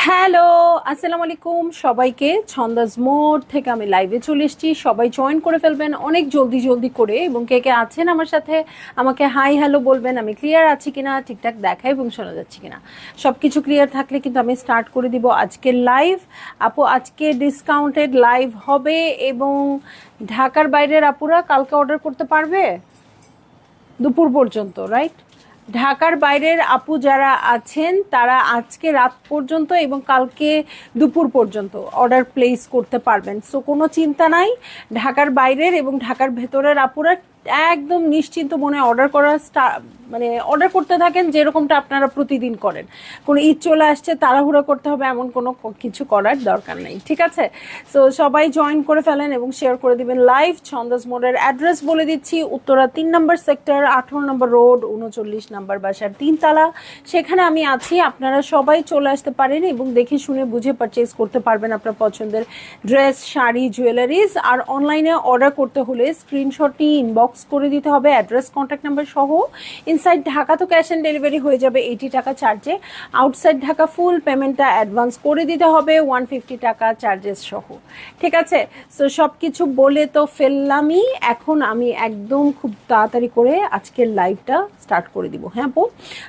Hello, আসসালামু আলাইকুম সবাইকে। ছন্দাজ মোড থেকে আমি লাইভে চলে এসেছি। সবাই জয়েন করে ফেলবেন অনেক জলদি জলদি করে, এবং কে কে আছেন আমার সাথে আমাকে হাই হ্যালো বলবেন। আমি ক্লিয়ার আছি কিনা, ঠিকঠাক দেখা এবং শোনা যাচ্ছে কিনা, সব কিছু ক্লিয়ার থাকলে কিন্তু আমি স্টার্ট করে দিব আজকের লাইভ। আপু, আজকে ডিসকাউন্টেড লাইভ হবে, এবং ঢাকার বাইরের আপুরা কালকে অর্ডার করতে পারবে দুপুর পর্যন্ত, রাইট? ঢাকার বাইরের আপু যারা আছেন তারা আজকে রাত পর্যন্ত এবং কালকে দুপুর পর্যন্ত অর্ডার প্লেস করতে পারবেন। সো কোনো চিন্তা নাই, ঢাকার বাইরের এবং ঢাকার ভেতরের আপুরা একদম নিশ্চিন্ত মনে অর্ডার করার মানে অর্ডার করতে থাকেন, যেরকমটা আপনারা প্রতিদিন করেন। কোনো ঈদ চলে আসছে তাড়াহুড়ো করতে হবে এমন কোনো কিছু করার দরকার নেই, ঠিক আছে? সো সবাই জয়েন করে ফেলেন এবং শেয়ার করে দিবেন লাইভ। ছন্দাজ মোডের অ্যাড্রেস বলে দিচ্ছি, উত্তরা 3 নম্বর সেক্টর, 18 নম্বর রোড, 39 নম্বর বাসার 3 তলা। সেখানে আমি আছি, আপনারা সবাই চলে আসতে পারেন এবং দেখে শুনে বুঝে পারচেজ করতে পারবেন আপনার পছন্দের ড্রেস, শাড়ি, জুয়েলারিজ। আর অনলাইনে অর্ডার করতে হলে স্ক্রিনশটটি ইনবক্স করে দিতে হবে অ্যাড্রেস, কন্ট্যাক্ট নাম্বার সহ। ইনসাইড ঢাকা তো ক্যাশ অন ডেলিভারি হয়ে যাবে 80 টাকা চার্জে। আউটসাইড ঢাকা ফুল পেমেন্টটা অ্যাডভান্স করে দিতে হবে 150 টাকা চার্জেস সহ, ঠিক আছে? সো সব কিছু বলে তো ফেললামই, এখন আমি একদম খুব তাড়াতাড়ি করে আজকের লাইভটা স্টার্ট করে দিব। হ্যাঁ আপু,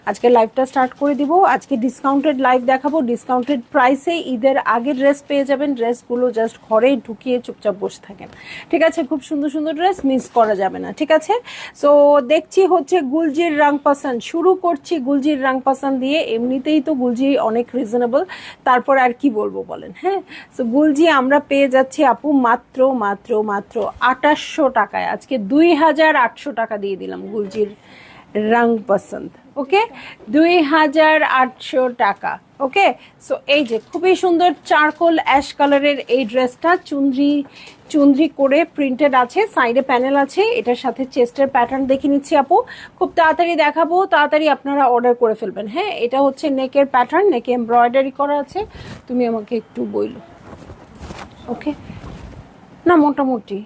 আজকের লাইভটা স্টার্ট করে দিব। আজকে ডিসকাউন্টেড লাইভ দেখাবো, ডিসকাউন্টেড প্রাইসে ঈদের আগে ড্রেস পেয়ে যাবেন। ড্রেসগুলো জাস্ট ঘরে ঢুকিয়ে চুপচাপ বসে থাকেন, ঠিক আছে? খুব সুন্দর সুন্দর ড্রেস, মিস করা যাবে না, ঠিক আছে? সো দেখছি হচ্ছে গুলজির রাং পাসান, শুরু করছি গুলজির রাং পাসান দিয়ে। এমনিতেই তো গুলজি অনেক রিজনেবল, তারপর আর কি বলবো বলেন? হ্যাঁ, সো গুলজি আমরা পেয়ে যাচ্ছি আপু মাত্র মাত্র মাত্র 2800 টাকায়। আজকে 2800 টাকা দিয়ে দিলাম গুলজির রং পছন্দ, ওকে? 2800 টাকা, ওকে? সো এই যে খুবই সুন্দর চারকোল অ্যাশ কালারের এই ড্রেসটা চুনরি চুনরি করে প্রিন্টেড আছে, সাইডে প্যানেল আছে। এটার সাথে চেস্টের প্যাটার্ন দেখে নিচ্ছি আপু, খুব তাড়াতাড়ি দেখাবো, তাড়াতাড়ি আপনারা অর্ডার করে ফেলবেন। হ্যাঁ, এটা হচ্ছে নেকের প্যাটার্ন, নেকে এমব্রয়ডারি করা আছে। তুমি আমাকে একটু বইলো, ওকে? না মোটামুটি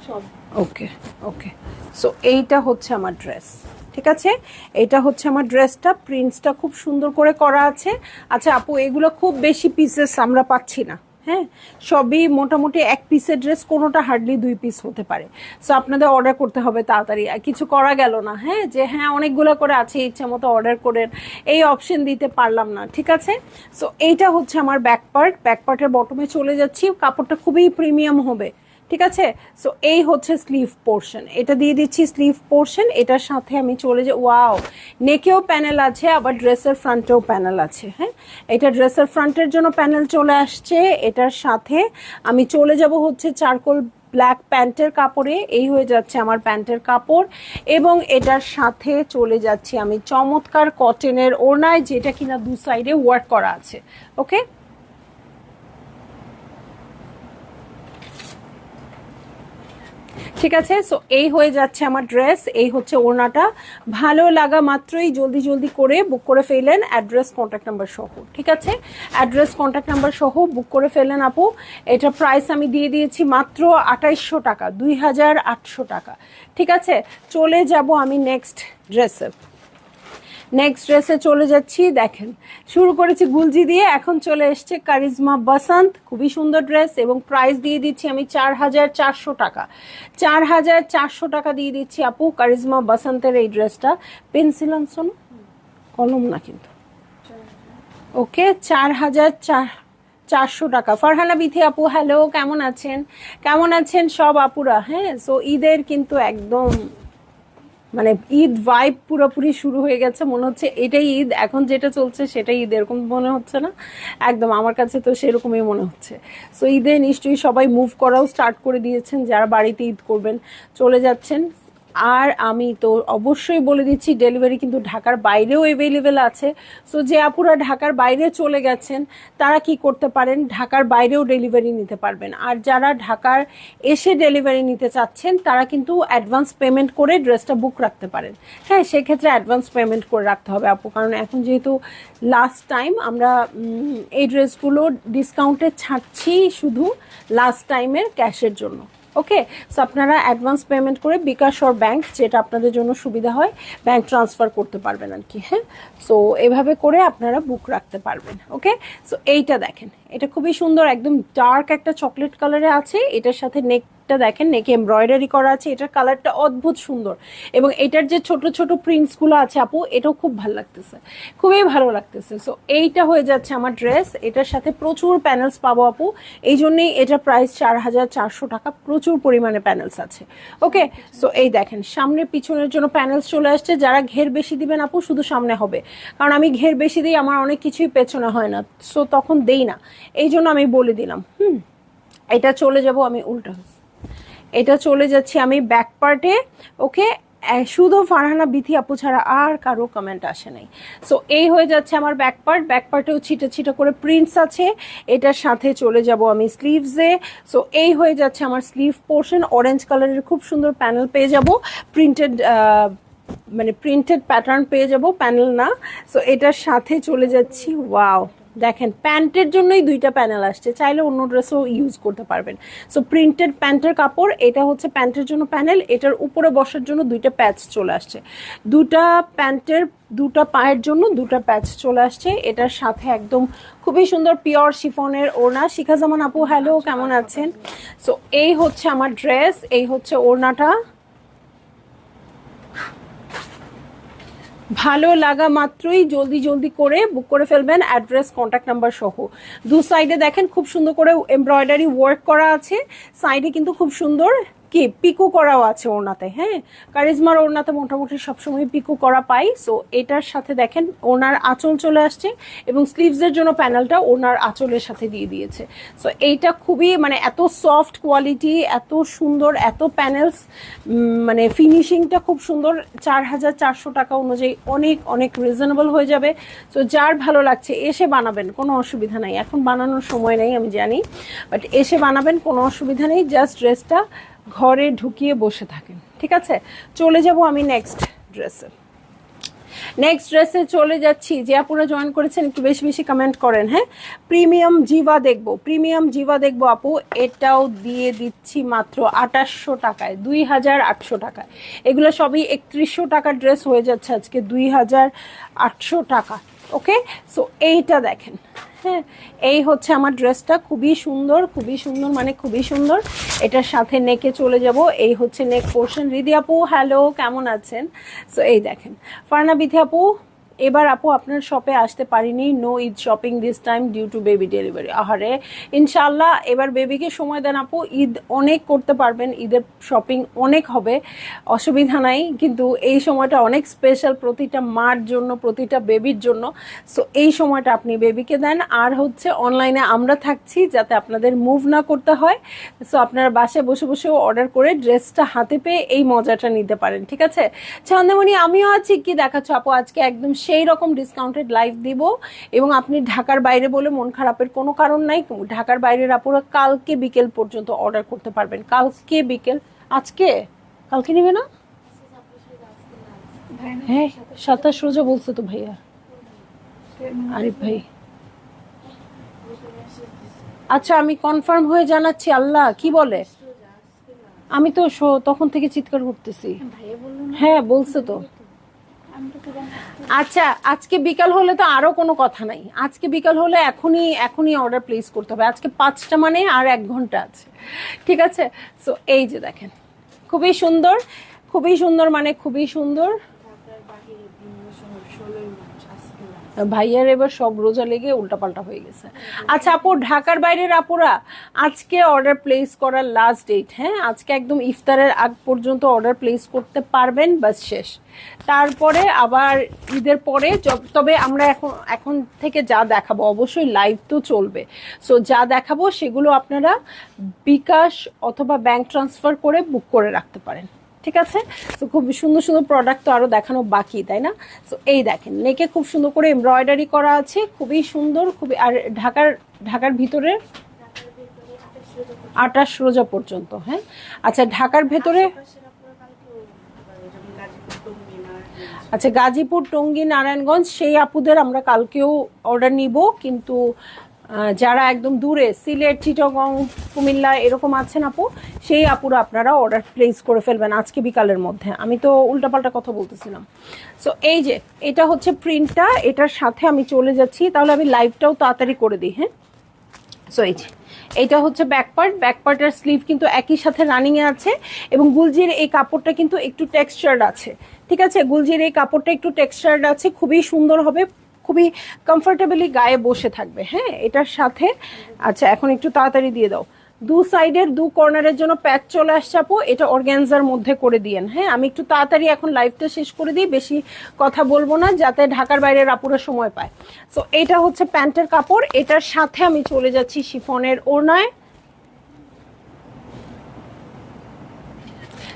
সব ওকে, ওকে। সো এইটা হচ্ছে আমার ড্রেস, ঠিক আছে? এটা হচ্ছে আমার ড্রেসটা, প্রিন্টসটা খুব সুন্দর করে করা আছে। আচ্ছা আপু, এগুলো খুব বেশি পিসেস আমরা পাচ্ছি না। হ্যাঁ, সবই মোটামুটি এক পিসের ড্রেস, কোনোটা হার্ডলি 2 পিস হতে পারে। সো আপনাদের অর্ডার করতে হবে তাড়াতাড়ি, আর কিছু করা গেল না। হ্যাঁ, যে হ্যাঁ অনেকগুলো করে আছে, ইচ্ছা মতো অর্ডার করেন, এই অপশন দিতে পারলাম না, ঠিক আছে? সো এইটা হচ্ছে আমার ব্যাক পার্ট, ব্যাক পার্টের বটমে চলে যাচ্ছি। কাপড়টা খুবই প্রিমিয়াম হবে, ঠিক আছে? সো এই হচ্ছে স্লিভ পোর্শন, এটা দিয়ে দিচ্ছি স্লিভ পোর্শন। এটার সাথে আমি চলে যাই, ওয়াও, নেকেও প্যানেল আছে, আবার ড্রেসের ফ্রন্টেও প্যানেল আছে। হ্যাঁ, এটা ড্রেসের ফ্রন্টের জন্য প্যানেল চলে আসছে। এটার সাথে আমি চলে যাব হচ্ছে চারকোল ব্ল্যাক প্যান্টের কাপড়ে। এই হয়ে যাচ্ছে আমার প্যান্টের কাপড়, এবং এটার সাথে চলে যাচ্ছি আমি চমৎকার কটনের ওড়নায়, যেটা কিনা দু সাইডে ওয়ার্ক করা আছে, ওকে? ঠিক আছে? সো এই হয়ে যাচ্ছে আমার ড্রেস, এই হচ্ছে ওড়নাটা। ভালো লাগা মাত্রই জলদি জলদি করে বুক করে ফেলেন অ্যাড্রেস, কন্ট্যাক্ট নাম্বার সহ, ঠিক আছে? অ্যাড্রেস, কন্ট্যাক্ট নাম্বার সহ বুক করে ফেলেন আপু। এটা প্রাইস আমি দিয়ে দিয়েছি মাত্র 2800 টাকা, 2800 টাকা, ঠিক আছে? চলে যাব আমি নেক্সট ড্রেসে। নেক্সট ড্রেসে চলে যাচ্ছি। দেখেন, শুরু করেছি গুলজি দিয়ে, এখন চলে এসছে কারিজমা বাসন্ত। খুবই সুন্দর ড্রেস, এবং প্রাইস দিয়ে দিচ্ছি আমি 4400 টাকা। 4400 টাকা দিয়ে দিচ্ছি আপু কারিজমা বাসন্তের এই ড্রেসটা। পেন্সিল আনছো না, কলম না কিন্তু, ওকে? 4400 টাকা। ফারহানা বিথি আপু, হ্যালো, কেমন আছেন? কেমন আছেন সব আপুরা? হ্যাঁ, সো ঈদের কিন্তু একদম মানে ঈদ ভাইব পুরোপুরি শুরু হয়ে গেছে, মনে হচ্ছে এটাই ঈদ, এখন যেটা চলছে সেটাই ঈদ, এরকম মনে হচ্ছে না? একদম আমার কাছে তো সেরকমই মনে হচ্ছে। সো ঈদে নিশ্চয়ই সবাই মুভ করাও স্টার্ট করে দিয়েছেন, যারা বাড়িতে ঈদ করবেন চলে যাচ্ছেন। আর আমি তো অবশ্যই বলে দিচ্ছি, ডেলিভারি কিন্তু ঢাকার বাইরেও অ্যাভেলেবেল আছে। সো যে আপুরা ঢাকার বাইরে চলে গেছেন তারা কি করতে পারেন, ঢাকার বাইরেও ডেলিভারি নিতে পারবেন। আর যারা ঢাকার এসে ডেলিভারি নিতে চাচ্ছেন তারা কিন্তু অ্যাডভান্স পেমেন্ট করে ড্রেসটা বুক রাখতে পারেন। হ্যাঁ, সেক্ষেত্রে অ্যাডভান্স পেমেন্ট করে রাখতে হবে আপু, কারণ এখন যেহেতু লাস্ট টাইম আমরা এই ড্রেসগুলো ডিসকাউন্টে ছাড়ছি শুধু লাস্ট টাইমের ক্যাশের জন্য। ওকে, সো আপনারা অ্যাডভান্স পেমেন্ট করে বিকাশ অর ব্যাংক, যেটা আপনাদের জন্য সুবিধা হয়, ব্যাংক ট্রান্সফার করতে পারবেন আর কি। হ্যাঁ, সো এভাবে করে আপনারা বুক রাখতে পারবেন। ওকে, সো এইটা দেখেন, এটা খুবই সুন্দর, একদম ডার্ক একটা চকলেট কালারে আছে। এটার সাথে নেকটা দেখেন, নেকে এমব্রয়ডারি করা আছে। এটার কালারটা অদ্ভুত সুন্দর, এবং এটার যে ছোট ছোট প্রিন্টসগুলো আছে আপু, এটাও খুব ভালো লাগতেছে, খুবই ভালো লাগতেছে। সো এইটা হয়ে যাচ্ছে আমার ড্রেস। এটার সাথে প্রচুর প্যানেলস পাবো আপু, এই জন্যই এটা প্রাইস 4400 টাকা। প্রচুর পরিমাণে প্যানেলস আছে। ওকে, সো এই দেখেন, সামনে পিছনের জন্য প্যানেলস চলে আসছে। যারা ঘের বেশি দিবেন আপু, শুধু সামনে হবে, কারণ আমি ঘের বেশি দিই, আমার অনেক কিছুই পেছনে হয় না, সো তখন দেই না, এই জন্য আমি বলে দিলাম। এটা চলে যাব আমি উল্টা, এটা চলে যাচ্ছি আমি ব্যাক পার্টে। ওকে, শুধু ফারহানা বিথি আপু ছাড়া আর কারো কমেন্ট আসে নাই। সো এই হয়ে যাচ্ছে আমার ব্যাক পার্ট। ব্যাক পার্টেও ছিটা ছিটা করে প্রিন্টস আছে। এটার সাথে চলে যাব আমি স্লিভসে। সো এই হয়ে যাচ্ছে আমার স্লিভ পোর্শন। অরেঞ্জ কালারের খুব সুন্দর প্যানেল পেয়ে যাব, প্রিন্টেড মানে প্রিন্টেড প্যাটার্ন পেয়ে যাব, প্যানেল না। সো এটার সাথে চলে যাচ্ছি, ওয়াও দেখেন, প্যান্টের জন্যই দুইটা প্যানেল আসছে, চাইলে অন্য ড্রেসও ইউজ করতে পারবেন। সো প্রিন্টেড প্যান্টের কাপড়, এটা হচ্ছে প্যান্টের জন্য প্যানেল, এটার উপরে বসার জন্য দুইটা প্যাচ চলে আসছে, দুটা প্যান্টের দুটা পায়ের জন্য দুটা প্যাচ চলে আসছে। এটার সাথে একদম খুবই সুন্দর পিওর শিফনের ওড়না। শিখা জামান আপু হ্যালো, কেমন আছেন? সো এই হচ্ছে আমার ড্রেস, এই হচ্ছে ওড়নাটা। ভালো লাগা মাত্রই জলদি জলদি করে বুক করে ফেলবেন, অ্যাড্রেস কন্ট্যাক্ট নাম্বার সহ। দু সাইডে দেখেন খুব সুন্দর করে এমব্রয়ডারি ওয়ার্ক করা আছে, সাইডে কিন্তু খুব সুন্দর কি পিকো করাও আছে ওড়নাতে। হ্যাঁ, কারিজমার ওড়নাতে মোটামুটি সবসময় পিকো করা পাই। সো এটার সাথে দেখেন ওড়নার আঁচল চলে আসছে, এবং স্লিভসের জন্য প্যানেলটা ওড়নার আঁচলের সাথে দিয়ে দিয়েছে। সো এইটা খুবই মানে এত সফট কোয়ালিটি, এত সুন্দর, এত প্যানেলস, মানে ফিনিশিংটা খুব সুন্দর। 4400 টাকা অনুযায়ী অনেক অনেক রিজনেবল হয়ে যাবে। সো যার ভালো লাগছে এসে বানাবেন, কোনো অসুবিধা নাই। এখন বানানোর সময় নেই আমি জানি, বাট এসে বানাবেন, কোনো অসুবিধা নেই। জাস্ট ড্রেসটা ঘরে ঢুকিয়ে বসে থাকেন, ঠিক আছে? চলে যাব আমি নেক্সট ড্রেসে। নেক্সট ড্রেসে চলে যাচ্ছি। যে আপুরা জয়েন করেছেন একটু বেশি বেশি কমেন্ট করেন। হ্যাঁ, প্রিমিয়াম জিভা দেখবো, প্রিমিয়াম জিভা দেখবো আপু। এটাও দিয়ে দিচ্ছি মাত্র 2800 টাকায়, 2800 টাকায়। এগুলো সবই 3100 টাকার ড্রেস হয়ে যাচ্ছে আজকে 2800 টাকা। ওকে, সো এইটা দেখেন। হ্যাঁ, এই হচ্ছে আমার ড্রেসটা, খুবই সুন্দর, খুবই সুন্দর, মানে খুবই সুন্দর। এটার সাথে নেকে চলে যাব, এই হচ্ছে নেক পোর্শন। রিদি আপু হ্যালো, কেমন আছেন? সো এই দেখেন, ফারহানা বিথি আপু, এবার আপু আপনার শপে আসতে পারিনি, no Eid shopping this time due to baby delivery. আহারে, ইনশাল্লাহ এবার বেবিকে সময় দেন আপু, ঈদ অনেক করতে পারবেন, ঈদের শপিং অনেক হবে, অসুবিধা নাই। কিন্তু এই সময়টা অনেক স্পেশাল প্রতিটা মার জন্য, প্রতিটা বেবির জন্য। সো এই সময়টা আপনি বেবিকে দেন, আর হচ্ছে অনলাইনে আমরা থাকছি যাতে আপনাদের মুভ না করতে হয়। সো আপনারা বাসায় বসে বসেও অর্ডার করে ড্রেসটা হাতে পেয়ে এই মজাটা নিতে পারেন, ঠিক আছে? চন্দ্রমণি আমিও আছি, কি দেখাচ্ছ আপু? আজকে একদম সেই রকম ডিসকাউন্টেড লাইভ দিব, এবং আপনি ঢাকার বাইরে বলে মন খারাপের কোনো কারণ নাই। ঢাকার বাইরের আপুরা কালকে বিকেল পর্যন্ত অর্ডার করতে পারবেন, কালকে বিকেল। আজকে কালকে নিবে না? হ্যাঁ, 27 রোজা বলছে তো ভাইয়া, আরিফ ভাই। আচ্ছা, আমি কনফার্ম হয়ে জানাচ্ছি। আল্লাহ কি বলে, আমি তো তখন থেকে চিৎকার করতেছি। হ্যাঁ বলছে তো। আচ্ছা, আজকে বিকাল হলে তো আরো কোনো কথা নাই, আজকে বিকাল হলে এখনই এখনই অর্ডার প্লেস করতে হবে। আজকে 5টা মানে আর 1 ঘন্টা আছে, ঠিক আছে? সো এই যে দেখেন, খুবই সুন্দর, খুবই সুন্দর, মানে খুবই সুন্দর। ভাইয়ার এবার সব রোজা লেগে উল্টাপাল্টা হয়ে গেছে। আচ্ছা আপু, ঢাকার বাইরের আপুরা আজকে অর্ডার প্লেস করার লাস্ট ডেট। হ্যাঁ, আজকে একদম ইফতারের আগ পর্যন্ত অর্ডার প্লেস করতে পারবেন, বাস শেষ। তারপরে আবার ঈদের পরে তবে আমরা এখন থেকে যা দেখাবো, অবশ্যই লাইভ তো চলবে। সো যা দেখাবো সেগুলো আপনারা বিকাশ অথবা ব্যাংক ট্রান্সফার করে বুক করে রাখতে পারেন, ঠিক আছে? তো খুব সুন্দর সুন্দর প্রোডাক্ট তো আরো দেখানো বাকি, তাই না? তো এই দেখেন, নেকে খুব সুন্দর করে এমব্রয়ডারি করা আছে, খুবই সুন্দর, খুবই। আর ঢাকার ভিতরে 28 রোজা পর্যন্ত। হ্যাঁ, আচ্ছা, ঢাকার ভেতরে, আচ্ছা গাজীপুর, টঙ্গী, নারায়ণগঞ্জ সেই আপুদের আমরা কালকেও অর্ডার নিব, কিন্তু যারা একদম দূরে সিলেট, চিটাগং, কুমিল্লা এরকম আছেন আপু, সেই আপুরা আপনারা অর্ডার প্লেস করে ফেলবেন আজকে বিকালের মধ্যে। আমি তো উল্টাপাল্টা কথা বলতেছিলাম। সো এই যে এটা হচ্ছে প্রিন্টটা, এটার সাথে আমি চলে যাচ্ছি, তাহলে আমি লাইভটাও তাড়াতাড়ি করে দিই। হ্যাঁ, সো এই যে এটা হচ্ছে ব্যাক পার্ট, ব্যাক পার্টের স্লিভ কিন্তু একই সাথে রানিংয়ে আছে, এবং গুলজির এই কাপড়টা কিন্তু একটু টেক্সচার্ড আছে। ঠিক আছে, গুলজির এই কাপড়টা একটু টেক্সচার্ড আছে, খুবই সুন্দর হবে, খুবই কমফোর্টেবলি গায়ে বসে থাকবে। হ্যাঁ, এটার সাথে আচ্ছা এখন একটু তাড়াতাড়ি দিয়ে দাও, দু সাইডের দু কর্নারের জন্য প্যাচ চলে আসছে আপু, এটা অর্গ্যানজার মধ্যে করে দিয়েন। হ্যাঁ, আমি একটু তাড়াতাড়ি এখন লাইভটা শেষ করে দিই, বেশি কথা বলবো না যাতে ঢাকার বাইরের আপুরা সময় পায়। সো এটা হচ্ছে প্যান্টের কাপড়, এটার সাথে আমি চলে যাচ্ছি শিফনের ওড়নায়।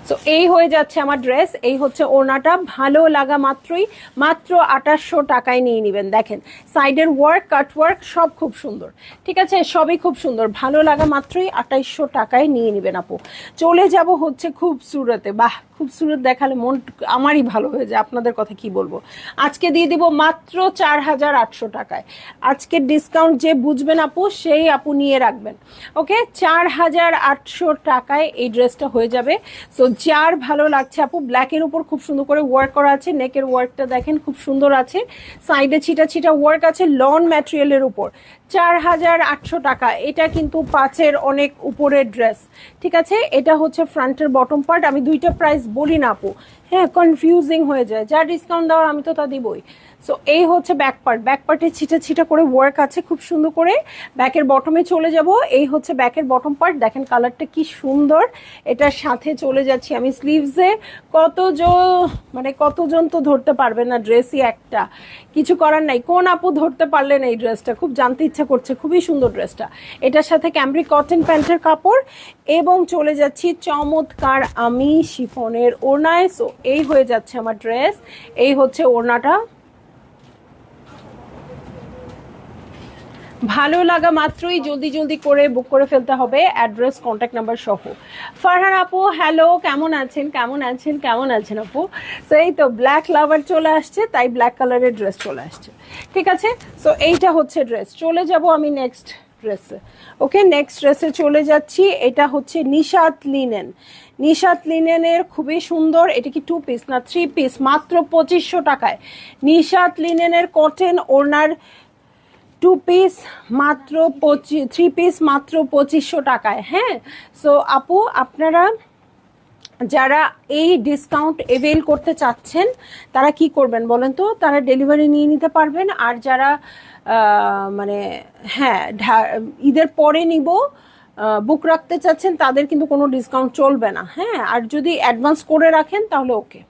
সো এই হয়ে যাচ্ছে আমার ড্রেস, এই হচ্ছে ওড়নাটা। ভালো লাগা মাত্রই মাত্র 2800 টাকায় নিয়ে নেবেন। দেখেন সাইডের ওয়ার্ক, কাট ওয়ার্ক সব খুব সুন্দর। ঠিক আছে, সবই খুব সুন্দর, ভালো লাগা মাত্রই 2800 টাকায় নিয়ে নেবেন আপু। চলে যাব হচ্ছে খুবসুরতে। বাহ, খুবসুরত দেখালে মন আমারই ভালো হয়ে যায়, আপনাদের কথা কি বলবো। আজকে দিয়ে দিব মাত্র 4800 টাকায়। আজকের ডিসকাউন্ট যে বুঝবেন আপু, সেই আপু নিয়ে রাখবেন। ওকে, 4800 টাকায় এই ড্রেসটা হয়ে যাবে। সো যার ভালো লাগছে আপু, ব্ল্যাকের উপর খুব সুন্দর করে ওয়ার্ক করা আছে, নেকের ওয়ার্কটা দেখেন খুব সুন্দর আছে, সাইডে ছিটা ছিটা ওয়ার্ক আছে, লন ম্যাটেরিয়ালের উপর। 4800 টাকা, এটা কিন্তু 5-এর অনেক উপরের ড্রেস। ঠিক আছে, এটা হচ্ছে ফ্রন্টের বটম পার্ট। আমি দুইটা প্রাইস বলি না আপু, হ্যাঁ কনফিউজিং হয়ে যায়, যা ডিসকাউন্ট দেওয়ার আমি তো তা দিবই। সো এই হচ্ছে ব্যাক পার্ট, ব্যাক পার্টে ছিটা ছিটা করে ওয়ার্ক আছে খুব সুন্দর করে। ব্যাকের বটমে চলে যাব, এই হচ্ছে ব্যাকের বটম পার্ট, দেখেন কালারটা কি সুন্দর। এটার সাথে চলে যাচ্ছি আমি স্লিভসে। কতজন তো ধরতে পারবে না, ড্রেসই একটা, কিছু করার নাই। কোন আপু ধরতে পারলেন এই ড্রেসটা, খুব জানতে ইচ্ছা করছে, খুবই সুন্দর ড্রেসটা। এটার সাথে ক্যামব্রিক কটন প্যান্টের কাপড়, এবং চলে যাচ্ছি চমৎকার আমি শিফনের ওড়নায়। সো এই হয়ে যাচ্ছে আমার ড্রেস, এই হচ্ছে ওড়নাটা। ভালো লাগা মাত্রই জলদি জলদি করে বুক করে ফেলতে হবে, অ্যাড্রেস কন্ট্যাক্ট নাম্বার সহ। ফারহান আপু হ্যালো, কেমন আছেন কেমন আছেন কেমন আছেন আপু? সো এই তো ব্ল্যাক লাভার চলে আসছে, তাই ব্ল্যাক কালারের ড্রেস চলে আসছে। ঠিক আছে, সো এইটা হচ্ছে ড্রেস। চলে যাব আমি নেক্সট ড্রেসে। ওকে, নেক্সট ড্রেসে চলে যাচ্ছি। এটা হচ্ছে নিশাত লিনেন, নিশাত লিনেনের খুবই সুন্দর। এটা কি 2 পিস না 3 পিস? মাত্র 2500 টাকায় নিশাত লিনেনের কটন ওড়নার 2 পিস মাত্র 3 পিস মাত্র 2500 টাকায়। হ্যাঁ, সো আপু আপনারা যারা এই ডিসকাউন্ট এভেল করতে চাচ্ছেন তারা কি করবেন বলেন তো? তারা ডেলিভারি নিয়ে নিতে পারবেন। আর যারা মানে হ্যাঁ ঈদের পরে নিব বুক রাখতে চাচ্ছেন, তাদের কিন্তু কোনো ডিসকাউন্ট চলবে না। হ্যাঁ, আর যদি অ্যাডভান্স করে রাখেন তাহলে ওকে,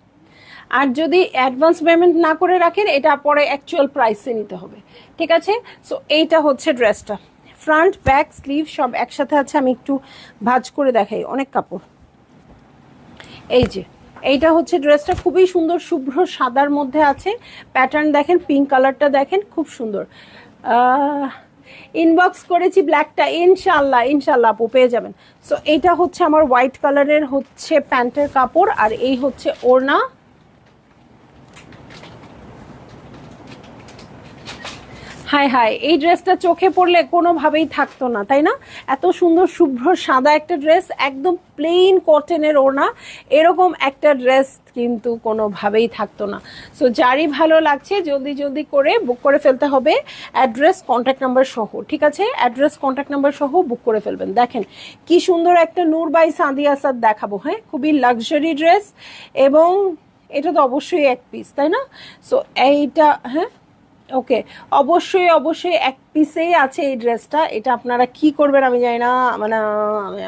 আর যদি অ্যাডভান্স পেমেন্ট না করে রাখেন এটা পরে অ্যাকচুয়াল প্রাইসে নিতে হবে। ঠিক আছে, সো এইটা হচ্ছে ড্রেসটা, ফ্রন্ট ব্যাক স্লিভ সব একসাথে আছে। আমি একটু ভাঁজ করে দেখাই, অনেক কাপড়। এই যে এইটা হচ্ছে ড্রেসটা, খুবই সুন্দর, শুভ্র সাদার মধ্যে আছে। প্যাটার্ন দেখেন, পিঙ্ক কালারটা দেখেন, খুব সুন্দর। ইনবক্স করেছি ব্ল্যাকটা, ইনশাল্লাহ ইনশাল্লাহ আপু পেয়ে যাবেন। সো এইটা হচ্ছে আমার হোয়াইট কালারের হচ্ছে প্যান্টের কাপড়, আর এই হচ্ছে ওড়না। হাই হাই, এই ড্রেসটা চোখে পড়লে কোনোভাবেই থাকতো না, তাই না? এত সুন্দর শুভ্র সাদা একটা ড্রেস, একদম প্লেন কটনের ওড়না, এরকম একটা ড্রেস কিন্তু কোনোভাবেই থাকতো না। সো যারই ভালো লাগছে জলদি জলদি করে বুক করে ফেলতে হবে, অ্যাড্রেস কন্ট্যাক্ট নাম্বার সহ। ঠিক আছে, অ্যাড্রেস কন্ট্যাক্ট নাম্বার সহ বুক করে ফেলবেন। দেখেন কি সুন্দর একটা নূর বাই সাদিয়া আসাদ দেখাবো। হ্যাঁ, খুবই লাক্সারি ড্রেস, এবং এটা তো অবশ্যই 1 পিস, তাই না? সো এইটা হ্যাঁ ওকে, অবশ্যই অবশ্যই 1 পিসেই আছে এই ড্রেসটা। এটা আপনারা কি করবেন আমি জানি না, মানে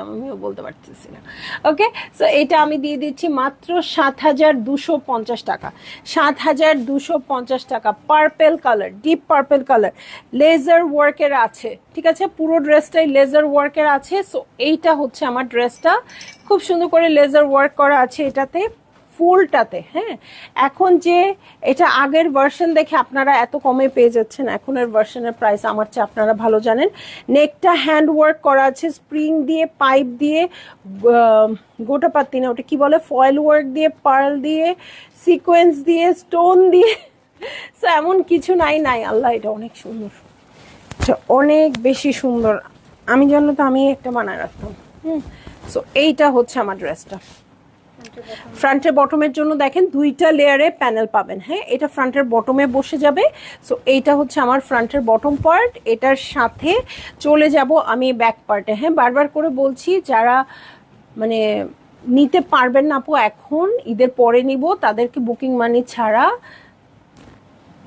আমিও বলতে পারতেছি না। ওকে, সো এটা আমি দিয়ে দিচ্ছি মাত্র 7250 টাকা। 7250 টাকা, purple colour, deep purple colour, laser ওয়ার্কের আছে। ঠিক আছে, পুরো ড্রেসটাই লেজার ওয়ার্কের আছে। সো এইটা হচ্ছে আমার ড্রেসটা, খুব সুন্দর করে লেজার ওয়ার্ক করা আছে এটাতে, ফুলটাতে। হ্যাঁ, এখন যে এটা আগের ভার্সন দেখে আপনারা এত কমে পেয়ে যাচ্ছেন, এখনের ভার্সনের প্রাইস আমার চেয়ে আপনারা ভালো জানেন। নেকটা হ্যান্ড ওয়ার্ক করা আছে, স্প্রিং দিয়ে, পাইপ দিয়ে, গোটা পাত্তি না ওটা কি বলে, ফয়েল ওয়ার্ক দিয়ে, পার্ল দিয়ে, সিকোয়েন্স দিয়ে, স্টোন দিয়ে। সো এমন কিছু নাই, আল্লাহ এটা অনেক সুন্দর। এটা অনেক বেশি সুন্দর, আমি জানো তো আমি একটা বানায় রাখতাম। সো এইটা হচ্ছে আমার ড্রেসটা। ফ্রন্টের বটমের জন্য দেখেন দুইটা লেয়ারে প্যানেল পাবেন। হ্যাঁ, এটা ফ্রন্টের বটমে বসে যাবে। সো এইটা হচ্ছে আমার ফ্রন্টের বটম পার্ট, এটার সাথে চলে যাব আমি ব্যাক পার্টে। হ্যাঁ, বারবার করে বলছি যারা মানে নিতে পারবেন না আপু এখন, ঈদের পরে নিব, তাদেরকে বুকিং মানি ছাড়া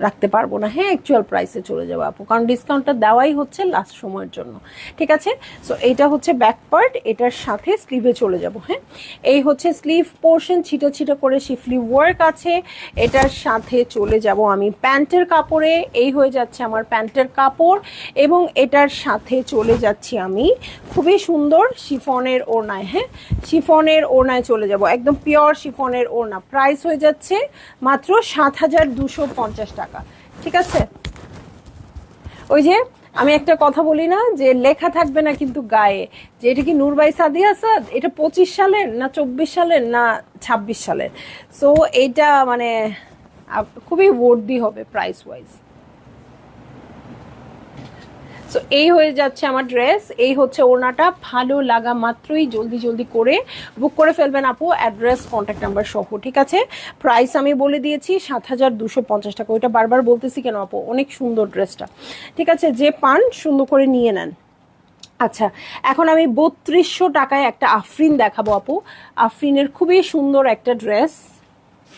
রাখতে পারবো না। হ্যাঁ, অ্যাকচুয়াল প্রাইসে চলে যাবো আপু, কারণ ডিসকাউন্টটা দেওয়াই হচ্ছে লাস্ট সময়ের জন্য। ঠিক আছে, সো এইটা হচ্ছে ব্যাক পার্ট, এটার সাথে স্লিভে চলে যাব। হ্যাঁ, এই হচ্ছে স্লিভ পোর্শন, ছিটা ছিটা করে শিফলি ওয়ার্ক আছে। এটার সাথে চলে যাব আমি প্যান্টের কাপড়ে, এই হয়ে যাচ্ছে আমার প্যান্টের কাপড়, এবং এটার সাথে চলে যাচ্ছি আমি খুবই সুন্দর শিফনের ওড়নায়। হ্যাঁ, শিফনের ওড়নায় চলে যাব, একদম পিওর শিফনের ওড়না। প্রাইস হয়ে যাচ্ছে মাত্র ৭,২৫০ টাকা। ঠিক আছে, ওই যে আমি একটা কথা বলি না যে লেখা থাকবে না কিন্তু গায়ে, যে এটা কি নূর বাই সাদিয়া আসাদ, এটা 25 সালের না 24 সালের না 26 সালের। সো এইটা মানে খুবই ওয়ার্দি হবে প্রাইস ওয়াইজ। সো এই হয়ে যাচ্ছে আমার ড্রেস, এই হচ্ছে ওড়নাটা। ভালো লাগা মাত্রই জলদি জলদি করে বুক করে ফেলবেন আপু, অ্যাড্রেস কন্ট্যাক্ট নাম্বার সহ। ঠিক আছে, প্রাইস আমি বলে দিয়েছি ৭,২৫০ টাকা। ওইটা বারবার বলতেছি কেন আপু, অনেক সুন্দর ড্রেসটা। ঠিক আছে, যে পান সুন্দর করে নিয়ে নেন। আচ্ছা, এখন আমি ৩২০০ টাকায় একটা আফরিন দেখাবো আপু। আফরিনের খুবই সুন্দর একটা ড্রেস,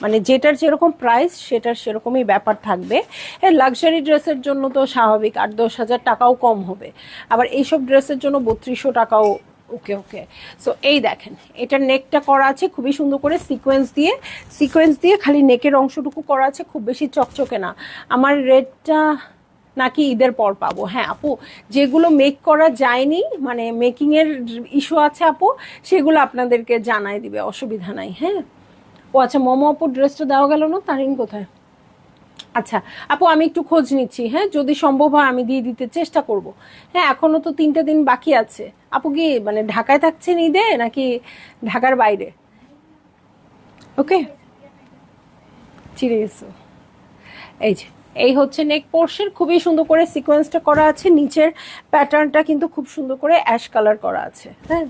মানে যেটার যেরকম প্রাইস সেটার সেরকমই ব্যাপার থাকবে। হ্যাঁ, লাক্সারি ড্রেসের জন্য তো স্বাভাবিক ৮-১০ হাজার টাকাও কম হবে, আবার এইসব ড্রেসের জন্য ৩২০০ টাকাও ওকে ওকে। সো এই দেখেন, এটার নেকটা করা আছে খুবই সুন্দর করে সিকোয়েন্স দিয়ে খালি নেকের অংশটুকু করা আছে, খুব বেশি চকচকে না। আমার রেটটা নাকি ঈদের পর পাবো। হ্যাঁ আপু, যেগুলো মেক করা যায়নি, মানে মেকিংয়ের ইস্যু আছে আপু, সেগুলো আপনাদেরকে জানাই দিবে, অসুবিধা নাই। হ্যাঁ, ও আচ্ছা, মোমো আপুর ড্রেসটা দেওয়া গেল না, তারিন কোথায়? আচ্ছা আপু, আমি একটু খোঁজ নিচ্ছি। হ্যাঁ, যদি সম্ভব হয় আমি দিয়ে দিতে চেষ্টা করব। হ্যাঁ, এখনো তো 3টে দিন বাকি আছে। আপু কি মানে ঢাকায় থাকছেন ঈদে নাকি ঢাকার বাইরে? ওকে, চিড়ে গেছো। এই যে এই হচ্ছে নেক পোর্শন, খুবই সুন্দর করে সিকোয়েন্সটা করা আছে, নিচের প্যাটার্নটা কিন্তু খুব সুন্দর করে অ্যাশ কালার করা আছে। হ্যাঁ,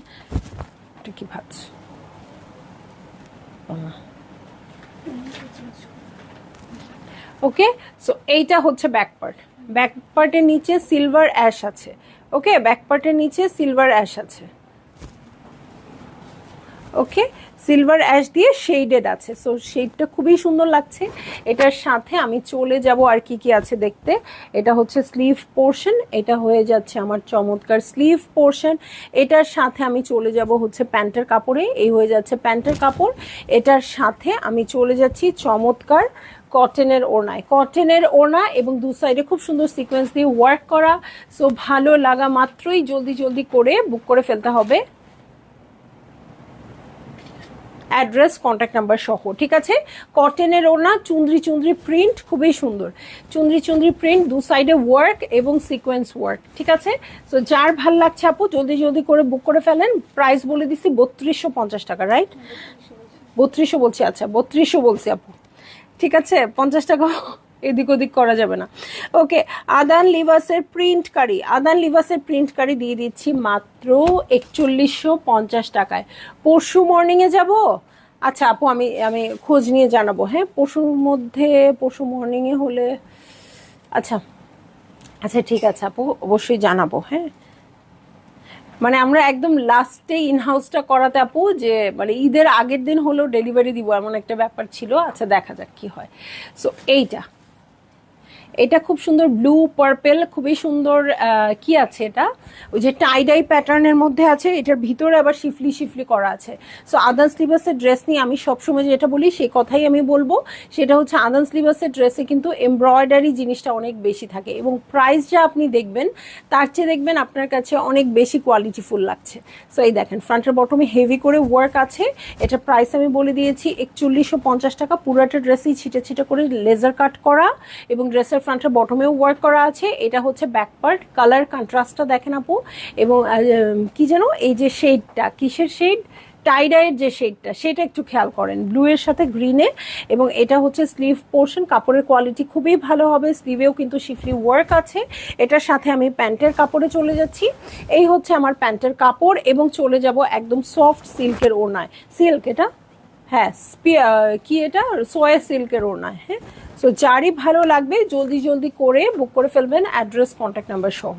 এটা কি ভাবছি, ওকে। সো এইটা হচ্ছে ব্যাক পার্ট, ব্যাক পার্টের নিচে সিলভার অ্যাশ আছে। ওকে, ব্যাক পার্টের নিচে সিলভার অ্যাশ আছে। ওকে, সিলভার অ্যাশ দিয়ে শেডেড আছে। সো শেডটা খুবই সুন্দর লাগছে। এটার সাথে আমি চলে যাব আর কি কি আছে দেখতে। এটা হচ্ছে স্লিভ পোর্শন, এটা হয়ে যাচ্ছে আমার চমৎকার স্লিভ পোর্শন। এটার সাথে আমি চলে যাব হচ্ছে প্যান্টের কাপড়ে, এই হয়ে যাচ্ছে প্যান্টের কাপড়। এটার সাথে আমি চলে যাচ্ছি চমৎকার কটনের ওড়নায়, কটনের ওড়না এবং দু সাইডে খুব সুন্দর সিকোয়েন্স দিয়ে ওয়ার্ক করা। সো ভালো লাগা মাত্রই জলদি জলদি করে বুক করে ফেলতে হবে, অ্যাড্রেস কন্ট্যাক্ট নাম্বার সহ। ঠিক আছে, কটনের ওড়না, চুন্দ্রি চুন্দ্রি প্রিন্ট, খুবই সুন্দর চুন্দ্রি চুন্দ্রি প্রিন্ট, দু সাইডে ওয়ার্ক এবং সিকোয়েন্স ওয়ার্ক। ঠিক আছে, সো যার ভাল লাগছে আপু জলদি জলদি করে বুক করে ফেলেন। প্রাইস বলে দিছি ৩২৫০ টাকা, রাইট? ৩২০০ বলছি, আচ্ছা ৩২০০ বলছি আপু। ঠিক আছে, 50 টাকা এদিক ওদিক করা যাবে না। ওকে, আদান লিভাসের প্রিন্ট কারি দিয়ে দিচ্ছি মাত্র ৪১৫০ টাকায়। পরশু মর্নিংয়ে যাব। আচ্ছা আপু, আমি খোঁজ নিয়ে জানাবো। হ্যাঁ, পরশু মর্নিংয়ে হলে আচ্ছা আচ্ছা ঠিক আছে আপু, অবশ্যই জানাবো। হ্যাঁ, মানে আমরা একদম লাস্টে ইনহাউসটা করাতে আপু, যে মানে ঈদের আগের দিন হলেও ডেলিভারি দিব এমন একটা ব্যাপার ছিল। আচ্ছা দেখা যাক কি হয়। সো এটা খুব সুন্দর ব্লু পার্পেল, খুবই সুন্দর। কি আছে এটা, ওই যে টাই ডাই প্যাটার্নের মধ্যে আছে, এটার ভিতরে আবার শিফলি শিফলি করা আছে। সো আদান স্লিভাসের ড্রেস নিয়ে আমি সবসময় যেটা বলি সেই কথাই আমি বলবো, সেটা হচ্ছে আদান স্লিভাসের ড্রেসে কিন্তু এমব্রয়ডারি জিনিসটা অনেক বেশি থাকে, এবং প্রাইস যা আপনি দেখবেন তার চেয়ে দেখবেন আপনার কাছে অনেক বেশি কোয়ালিটিফুল লাগছে। সো এই দেখেন, ফ্রন্টের বটমে হেভি করে ওয়ার্ক আছে। এটা প্রাইস আমি বলে দিয়েছি ৪১৫০ টাকা। পুরাটা ড্রেসই ছিটে ছিটে করে লেজার কাট করা, এবং ড্রেসের ফ্রন্টের বটমেও ওয়ার্ক করা আছে। এটা হচ্ছে ব্যাক পার্ট, কালার কন্ট্রাস্টটা দেখেন আপু। এবং কি যেন এই যে শেডটা, কিসের শেড, টাইডাইয়ের যে শেডটা সেটা একটু খেয়াল করেন, ব্লু এর সাথে গ্রিনে। এবং এটা হচ্ছে স্লিভ পোর্শন, কাপড়ের কোয়ালিটি খুবই ভালো হবে, স্লিভেও কিন্তু শিফলি ওয়ার্ক আছে। এটার সাথে আমি প্যান্টের কাপড়ে চলে যাচ্ছি। এই হচ্ছে আমার প্যান্টের কাপড় এবং চলে যাব একদম সফট সিল্কের ওড়নায়। সিল্ক এটা, হ্যাঁ কি এটা সোয়া সিল্কের ওড়নায়। হ্যাঁ, সো যারই ভালো লাগবে জলদি জলদি করে বুক করে ফেলবেন, অ্যাড্রেস কন্ট্যাক্ট নাম্বার সহ।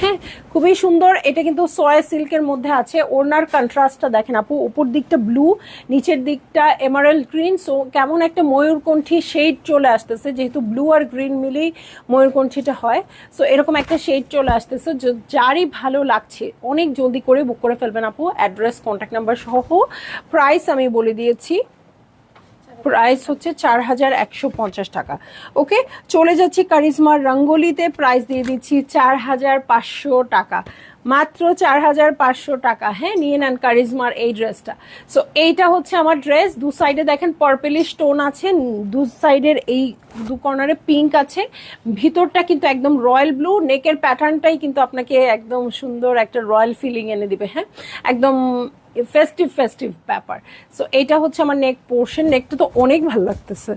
হ্যাঁ, খুবই সুন্দর। এটা কিন্তু সয়া সিল্কের মধ্যে আছে। ওড়নার কন্ট্রাস্টটা দেখেন আপু, উপর দিকটা ব্লু, নিচের দিকটা এমারাল্ড গ্রিন। সো কেমন একটা ময়ূরকণ্ঠী শেড চলে আসতেছে, যেহেতু ব্লু আর গ্রিন মিলেই ময়ূরকণ্ঠীটা হয়। সো এরকম একটা শেড চলে আসতেছে। যারই ভালো লাগছে অনেক জলদি করে বুক করে ফেলবেন আপু, অ্যাড্রেস কন্ট্যাক্ট নাম্বার সহ। প্রাইস আমি বলে দিয়েছি, প্রাইস হচ্ছে 4150 টাকা। ওকে, চলে যাচ্ছি কারিজমার রঙ্গোলিতে, প্রাইস দিয়ে দিচ্ছি 4500 টাকা, মাত্র 4500 টাকা। হ্যাঁ, নিয়ে নেন কারিজমার এই ড্রেসটা। সো এইটা হচ্ছে আমার ড্রেস। দু সাইডে দেখেন পার্পেলিশ স্টোন আছে, দু সাইডের এই দু কর্নারে পিঙ্ক আছে, ভিতরটা কিন্তু একদম রয়্যাল ব্লু। নেকের প্যাটার্নটাই কিন্তু আপনাকে একদম সুন্দর একটা রয়্যাল ফিলিং এনে দিবে। হ্যাঁ, একদম ফেস্টিভ ফেস্টিভ ব্যাপার। সো এইটা হচ্ছে আমার নেক পোর্শন। নেকটা তো অনেক ভালো লাগতেছে,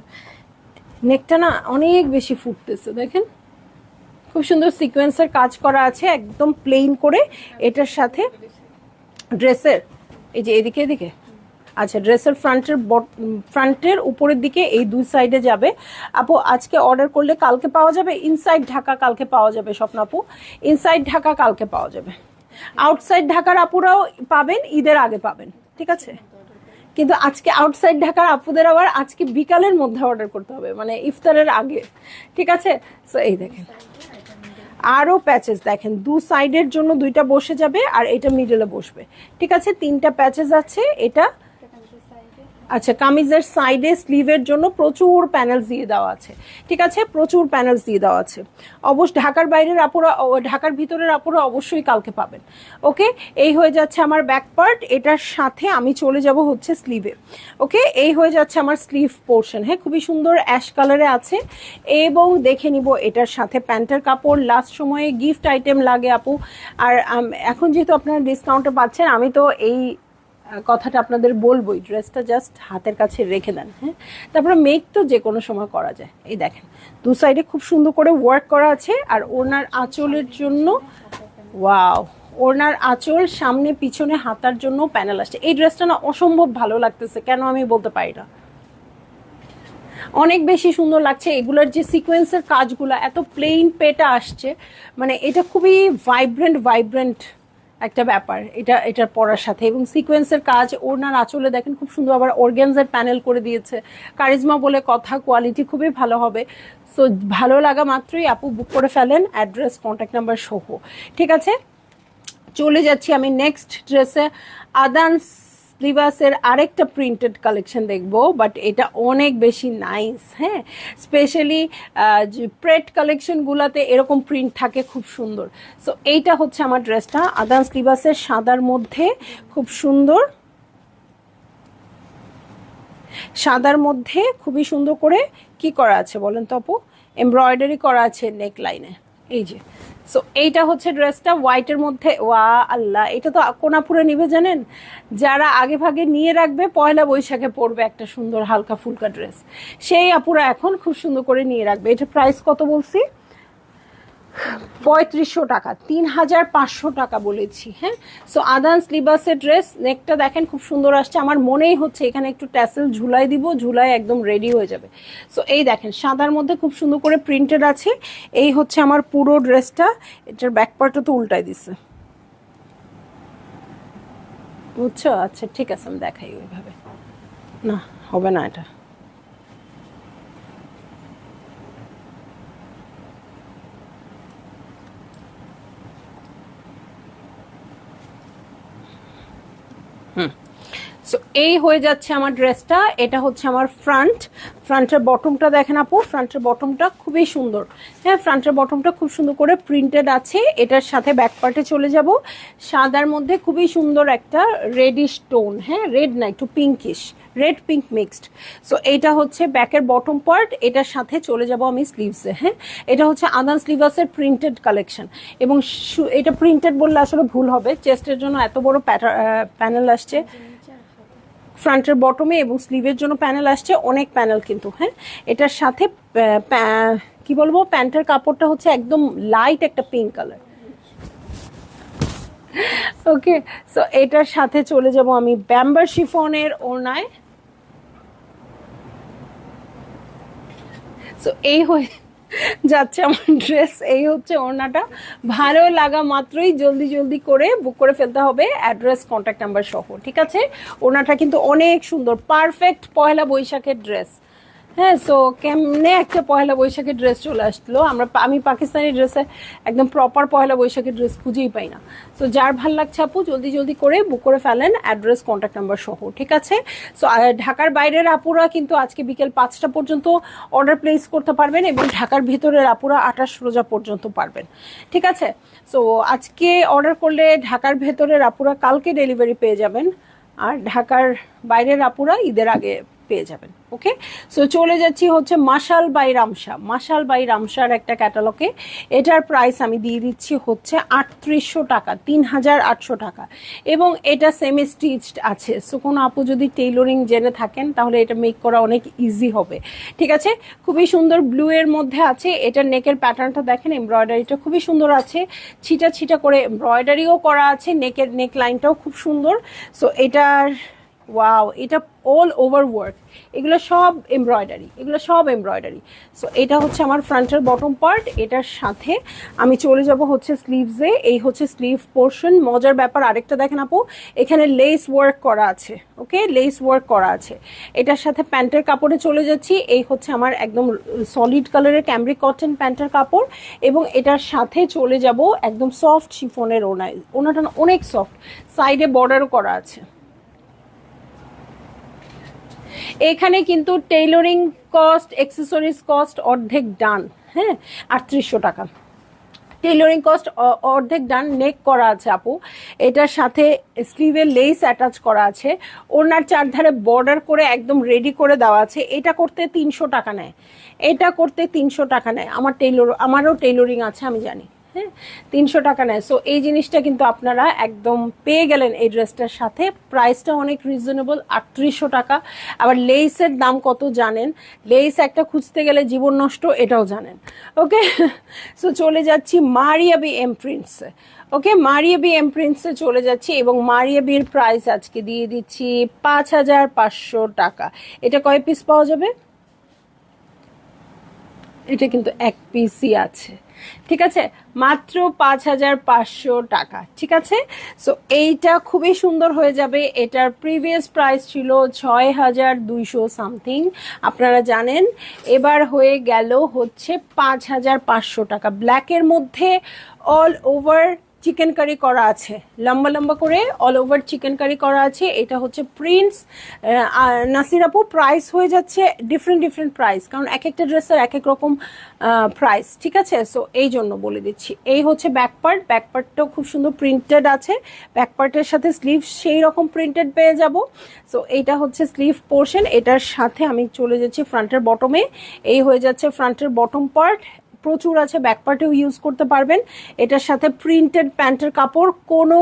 নেকটা না অনেক বেশি ফুটতেছে। দেখেন খুব সুন্দর সিকোয়েন্সের কাজ করা আছে, একদম প্লেন করে। এটার সাথে ড্রেসের এই যে এদিকে এদিকে, আচ্ছা ড্রেসের ফ্রন্টের উপরের দিকে এই দুই সাইডে যাবে। আপু আজকে অর্ডার করলে কালকে পাওয়া যাবে। ইনসাইড ঢাকা কালকে পাওয়া যাবে, স্বপ্ন আপু ইনসাইড ঢাকা কালকে পাওয়া যাবে। আউটসাইড ঢাকার আপুরাও পাবেন, ঈদের আগে পাবেন, ঠিক আছে? কিন্তু আজকে আউটসাইড ঢাকার আপুদের আবার আজকে বিকালের মধ্যে অর্ডার করতে হবে, মানে ইফতারের আগে, ঠিক আছে? সো এই দেখেন আরো প্যাচেস দেখেন, দু সাইডের জন্য দুইটা বসে যাবে আর এটা মিডলে বসবে, ঠিক আছে? তিনটা প্যাচেস আছে। এটা আচ্ছা, কামিজের সাইডে স্লিভের জন্য প্রচুর প্যানেলস দিয়ে দেওয়া আছে, ঠিক আছে? প্রচুর প্যানেলস দিয়ে দেওয়া আছে। অবশ্য ঢাকার বাইরের আপুরা, ঢাকার ভিতরের আপুরা অবশ্যই কালকে পাবেন। ওকে, এই হয়ে যাচ্ছে আমার ব্যাক পার্ট। এটার সাথে আমি চলে যাব হচ্ছে স্লিভে। ওকে, এই হয়ে যাচ্ছে আমার স্লিভ পোর্শন। হ্যাঁ, খুবই সুন্দর অ্যাশ কালারে আছে। এবং দেখে নিব এটার সাথে প্যান্টের কাপড়। লাস্ট সময়ে গিফট আইটেম লাগে আপু, আর এখন যেহেতু আপনারা ডিসকাউন্টে পাচ্ছেন, আমি তো এই কথাটা আপনাদের বলবোই, ড্রেসটা জাস্ট হাতের কাছে রেখে দেন। হ্যাঁ, তারপরে মেক তো যে কোনো সময় করা যায়। এই দেখেন দু সাইডে খুব সুন্দর করে ওয়ার্ক করা আছে। আর ওনার আঁচলের জন্য, ওয়াও, ওনার আঁচল সামনে পিছনে হাতার জন্য প্যানেল আসছে। এই ড্রেসটা না অসম্ভব ভালো লাগতেছে, কেন আমি বলতে পারি না, অনেক বেশি সুন্দর লাগছে। এগুলোর যে সিকোয়েন্সের কাজগুলো এত প্লেন পেটা আসছে, মানে এটা খুবই ভাইব্রেন্ট একটা ব্যাপার এটা পরার সাথে। এবং সিকোয়েন্সের কাজ ওড়নার আঁচলে দেখেন খুব সুন্দর, আবার অর্গানজার প্যানেল করে দিয়েছে। কারিজমা বলে কথা, কোয়ালিটি খুবই ভালো হবে। সো ভালো লাগা মাত্রই আপু বুক করে ফেলেন, অ্যাড্রেস কন্ট্যাক্ট নাম্বার সহ, ঠিক আছে? চলে যাচ্ছি আমি নেক্সট ড্রেসে। আদান্স লিবাসের আরেকটা প্রিন্টেড কালেকশন দেখবো, বাট এটা অনেক বেশি নাইস। হ্যাঁ, স্পেশালি প্রেট কালেকশনগুলোতে এরকম প্রিন্ট থাকে খুব সুন্দর। সো এইটা হচ্ছে আমার ড্রেসটা, আদান্স লিবাসের সাদার মধ্যে, খুব সুন্দর সাদার মধ্যে খুবই সুন্দর করে কি করা আছে বলেন তো আপু? এমব্রয়ডারি করা আছে নেক লাইনে, এই যে। সো এইটা হচ্ছে ড্রেসটা হোয়াইটের মধ্যে। ওয়া আল্লাহ, এটা তো কোন আপুরে নিবে জানেন? যারা আগে ভাগে নিয়ে রাখবে, পয়লা বৈশাখে পরবে একটা সুন্দর হালকা ফুলকা ড্রেস, সেই আপুরা এখন খুব সুন্দর করে নিয়ে রাখবে। এটা প্রাইস কত বলছি? 3500 টাকা, 3500 টাকা বলেছি। হ্যাঁ, সো আদান্স লিবাসের ড্রেস। নেকটা দেখেন খুব সুন্দর আসছে, আমার মনেই হচ্ছে এখানে একটু ট্যাসেল ঝুলাই দিব, ঝুলাই একদম রেডি হয়ে যাবে। সো এই দেখেন সাদার মধ্যে খুব সুন্দর করে প্রিন্টেড আছে। এই হচ্ছে আমার পুরো ড্রেসটা। এটার ব্যাক পার্টও তো উল্টাই দিছে, বুঝছো? আচ্ছা ঠিক আছে, আমি দেখাই ওইভাবে, না হবে না এটা। সো এই হয়ে যাচ্ছে আমার ড্রেসটা। এটা হচ্ছে আমার ফ্রন্টের বটমটা দেখেন আপু, ফ্রন্টের বটমটা খুবই সুন্দর। হ্যাঁ, ফ্রন্টের বটমটা খুব সুন্দর করে প্রিন্টেড আছে। এটার সাথে ব্যাক পার্টে চলে যাব, সাদার মধ্যে খুবই সুন্দর একটা রেডিশ টোন। হ্যাঁ, রেড না, একটু pinkish red pink mixed. So এইটা হচ্ছে ব্যাকের বটম পার্ট, এটার সাথে চলে যাব আমি স্লিভসে। হ্যাঁ, এটা হচ্ছে আদান স্লিভাসের প্রিন্টেড কালেকশন, এবং এটা প্রিন্টেড বললে আসলে ভুল হবে, চেস্টের জন্য এত বড় প্যানেল আসছে, ফ্রন্টের বটমে এবং স্লিভের জন্য প্যানেল আসছে, অনেক প্যানেল কিন্তু। হ্যাঁ, এটার সাথে কি বলবো, প্যান্টের কাপড়টা হচ্ছে একদম লাইট একটা পিঙ্ক কালার। ওকে, সো এটার সাথে চলে যাব আমি ব্যাম্বার শিফনের ওড়নায়। সো এই হয়ে যাচ্ছে আমার ড্রেস, এই হচ্ছে ওড়নাটা। ভালো লাগা মাত্রই জলদি জলদি করে বুক করে ফেলতে হবে, অ্যাড্রেস কন্ট্যাক্ট নাম্বার সহ। ঠিক আছে, ওড়নাটা কিন্তু অনেক সুন্দর, পারফেক্ট পয়লা বৈশাখের ড্রেস। হ্যাঁ, সো কেমনে একটা পয়লা বৈশাখের ড্রেস চলে আসলো, আমি পাকিস্তানি ড্রেসে একদম প্রপার পয়লা বৈশাখের ড্রেস খুঁজেই পাই না। সো যার ভাল লাগছে আপু জলদি জলদি করে বুক করে ফেলেন, অ্যাড্রেস কন্ট্যাক্ট নাম্বার সহ। ঠিক আছে, সো ঢাকার বাইরের আপুরা কিন্তু আজকে বিকেল 5টা পর্যন্ত অর্ডার প্লেস করতে পারবেন, এবং ঢাকার ভিতরের আপুরা 28 রোজা পর্যন্ত পারবেন। ঠিক আছে, সো আজকে অর্ডার করলে ঢাকার ভেতরের আপুরা কালকে ডেলিভারি পেয়ে যাবেন, আর ঢাকার বাইরের আপুরা ঈদের আগে পেয়ে যাবেন। ওকে, সো চলে যাচ্ছি হচ্ছে মাশাল বাই রামসা। মাশাল বাই রামসার একটা ক্যাটালগে, এটার প্রাইস আমি দিয়ে দিচ্ছি হচ্ছে 3800 টাকা, 3800 টাকা, এবং এটা সেমি স্টিচড আছে। সো কোনো আপু যদি টেইলরিং জেনে থাকেন তাহলে এটা মেক করা অনেক ইজি হবে। ঠিক আছে, খুবই সুন্দর ব্লু এর মধ্যে আছে। এটার নেকের প্যাটার্নটা দেখেন, এমব্রয়ডারিটা খুবই সুন্দর আছে, ছিটা ছিটা করে এমব্রয়ডারিও করা আছে, নেকের নেক লাইনটাও খুব সুন্দর। সো এটার ওয়াও, এটা অল ওভার ওয়ার্ক, এগুলো সব এমব্রয়ডারি, এগুলো সব এমব্রয়ডারি। সো এটা হচ্ছে আমার ফ্রন্টের বটম পার্ট, এটার সাথে আমি চলে যাব হচ্ছে স্লিভসে। এই হচ্ছে স্লিভ পোর্শন। মজার ব্যাপার আরেকটা দেখেন আপু, এখানে লেস ওয়ার্ক করা আছে। ওকে, লেস ওয়ার্ক করা আছে। এটার সাথে প্যান্টের কাপড়ে চলে যাচ্ছি, এই হচ্ছে আমার একদম সলিড কালারের ক্যামব্রিক কটন প্যান্টের কাপড়, এবং এটার সাথে চলে যাব একদম সফট শিফনের ওড়নায়। ওড়নাটা অনেক সফট, সাইডে বর্ডারও করা আছে। এখানে কিন্তু টেইলরিং কস্ট, অ্যাক্সেসরিজ কস্ট অর্ধেক ডান। হ্যাঁ, 3800 টাকা টেইলরিং কস্ট অর্ধেক ডান। নেক করা আছে আপু, এটার সাথে স্লিভের লেস অ্যাটাচ করা আছে, ওনার চারধারে বর্ডার করে একদম রেডি করে দেওয়া আছে। এটা করতে 300 টাকা নেয়, এটা করতে 300 টাকা নেয়। আমারও টেইলরিং আছে, আমি জানি। হ্যাঁ, 300 টাকা নেয়। সো এই জিনিসটা কিন্তু আপনারা একদম পেয়ে গেলেন এই ড্রেসটার সাথে। প্রাইসটা অনেক রিজনেবল, 3800 টাকা। আবার লেসের দাম কত জানেন, লেস একটা খুঁজতে গেলে জীবন নষ্ট, এটাও জানেন। ওকে, সো চলে যাচ্ছি মারিয়া বি এমপ্রিন্টসে। ওকে, মারিয়া বি এমপ্রিন্টসে চলে যাচ্ছি, এবং মারিয়া বির প্রাইস আজকে দিয়ে দিচ্ছি 5500 টাকা। এটা কয় পিস পাওয়া যাবে? এটা কিন্তু এক পিসই আছে। ঠিক আছে, মাত্র 5500 টাকা। ঠিক আছে, সো এইটা খুবই সুন্দর হয়ে যাবে। এটার প্রিভিয়াস প্রাইস ছিল 6200 সামথিং, আপনারা জানেন। এবার হয়ে গেল হচ্ছে 5500 টাকা। ব্ল্যাকের মধ্যে অল ওভার চিকেন কারি করা আছে, লম্বা লম্বা করে অল ওভার চিকেন কারি করা আছে। এটা হচ্ছে প্রিন্টস। নাসির আপু, প্রাইস হয়ে যাচ্ছে ডিফারেন্ট ডিফারেন্ট প্রাইস, কারণ এক একটা ড্রেসের এক এক রকম প্রাইস। ঠিক আছে, সো এই জন্য বলে দিচ্ছি। এই হচ্ছে ব্যাকপার্ট, ব্যাকপার্টটাও খুব সুন্দর প্রিন্টেড আছে। ব্যাকপার্টের সাথে স্লিভ সেই রকম প্রিন্টেড পেয়ে যাব। সো এইটা হচ্ছে স্লিভ পোর্শন, এটার সাথে আমি চলে যাচ্ছি ফ্রন্টের বটমে। এই হয়ে যাচ্ছে ফ্রন্টের বটম পার্ট, প্রচুর আছে, ব্যাক পার্টেও ইউজ করতে পারবেন। এটার সাথে প্রিন্টেড প্যান্টের কাপড়, কোনো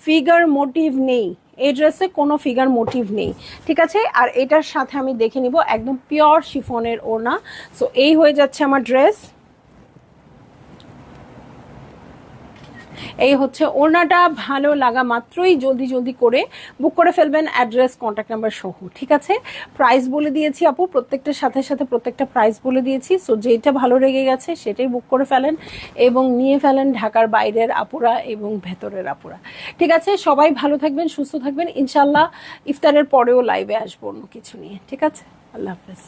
ফিগার মোটিভ নেই এই ড্রেসে, কোনো ফিগার মোটিভ নেই। ঠিক আছে, আর এটার সাথে আমি দেখে নিব একদম পিওর শিফনের ওড়না। সো এই হয়ে যাচ্ছে আমার ড্রেস। এই হচ্ছে ওড়নাটা। ভালো লাগা মাত্রই জলদি জলদি করে বুক করে ফেলবেন, অ্যাড্রেস কন্ট্যাক্ট নাম্বার সহ। ঠিক আছে, প্রাইস বলে দিয়েছি আপু, প্রত্যেকটার সাথে সাথে প্রত্যেকটা প্রাইস বলে দিয়েছি। সো যেটা ভালো লেগে গেছে সেটাই বুক করে ফেলেন, এবং নিয়ে ফেলেন ঢাকার বাইরের আপুরা এবং ভেতরের আপুরা। ঠিক আছে, সবাই ভালো থাকবেন, সুস্থ থাকবেন। ইনশাল্লাহ ইফতারের পরেও লাইভে আসবো অন্য কিছু নিয়ে। ঠিক আছে, আল্লাহ হাফেজ।